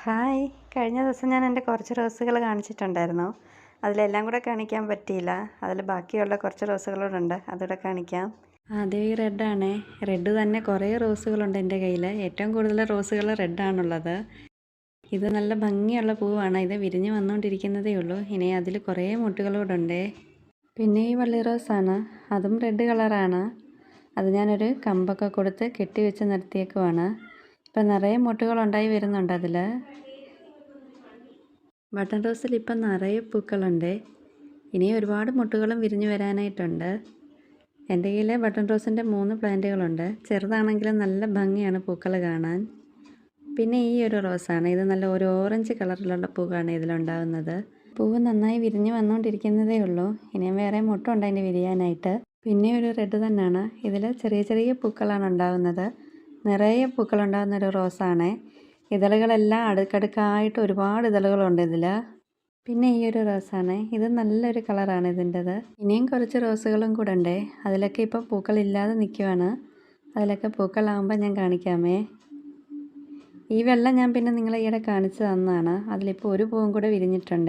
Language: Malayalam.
ഹായ്. കഴിഞ്ഞ ദിവസം ഞാൻ എൻ്റെ കുറച്ച് റോസുകൾ കാണിച്ചിട്ടുണ്ടായിരുന്നു. അതിലെല്ലാം കൂടെ കാണിക്കാൻ പറ്റിയില്ല. അതിൽ ബാക്കിയുള്ള കുറച്ച് റോസുകളോടുണ്ട്, അതുകൂടെ കാണിക്കാം. ആദ്യം ഈ റെഡാണേ. റെഡ് തന്നെ കുറേ റോസുകളുണ്ട് എൻ്റെ കയ്യിൽ. ഏറ്റവും കൂടുതൽ റോസുകൾ റെഡാണുള്ളത്. ഇത് നല്ല ഭംഗിയുള്ള പൂവാണ്. ഇത് വിരിഞ്ഞ് വന്നുകൊണ്ടിരിക്കുന്നതേ ഉള്ളൂ. ഇനി അതിൽ കുറേ മുട്ടുകളോടുണ്ടേ. പിന്നെ ഈ വള്ളി റോസാണ്. അതും റെഡ് കളറാണ്. അത് ഞാനൊരു കമ്പൊക്കെ കൊടുത്ത് കെട്ടി വെച്ച് നിർത്തിയേക്കുവാണ്. ഇപ്പം നിറയെ മുട്ടുകളുണ്ടായി വരുന്നുണ്ട് അതിൽ. ബട്ടൺ റോസിൽ ഇപ്പം നിറയെ പൂക്കളുണ്ട്. ഇനി ഒരുപാട് മുട്ടുകളും വിരിഞ്ഞു വരാനായിട്ടുണ്ട്. എൻ്റെ കയ്യിൽ ബട്ടൺ റോസിൻ്റെ 3 പ്ലാന്റുകളുണ്ട്. ചെറുതാണെങ്കിലും നല്ല ഭംഗിയാണ് പൂക്കൾ കാണാൻ. പിന്നെ ഈ ഒരു റോസാണ്. ഇത് നല്ല ഒരു ഓറഞ്ച് കളറിലുള്ള പൂവാണ് ഇതിലുണ്ടാകുന്നത്. പൂവ് നന്നായി വിരിഞ്ഞ് വന്നുകൊണ്ടിരിക്കുന്നതേ ഉള്ളൂ. ഇനിയും വേറെ മുട്ടുണ്ട് അതിന് വിരിയാനായിട്ട്. പിന്നെ ഒരു റെഡ് തന്നെയാണ്. ഇതിൽ ചെറിയ ചെറിയ പൂക്കളാണ് ഉണ്ടാകുന്നത്. നിറയെ പൂക്കളുണ്ടാകുന്നൊരു റോസാണ്. ഇതളുകളെല്ലാം അടുക്കടുക്കായിട്ട് ഒരുപാട് ഇതളുകളുണ്ട് ഇതിൽ. പിന്നെ ഈ ഒരു റോസാണ്. ഇത് നല്ലൊരു കളറാണ് ഇതിൻ്റെത്. ഇനിയും കുറച്ച് റോസുകളും കൂടെ ഉണ്ട്. അതിലൊക്കെ ഇപ്പോൾ പൂക്കളില്ലാതെ നിൽക്കുവാണ്. അതിലൊക്കെ പൂക്കളാകുമ്പോൾ ഞാൻ കാണിക്കാമേ. ഈ വെള്ളം ഞാൻ പിന്നെ നിങ്ങളെ ഈയിടെ കാണിച്ചു തന്നതാണ്. അതിലിപ്പോൾ ഒരു പൂവും കൂടെ വിരിഞ്ഞിട്ടുണ്ട്.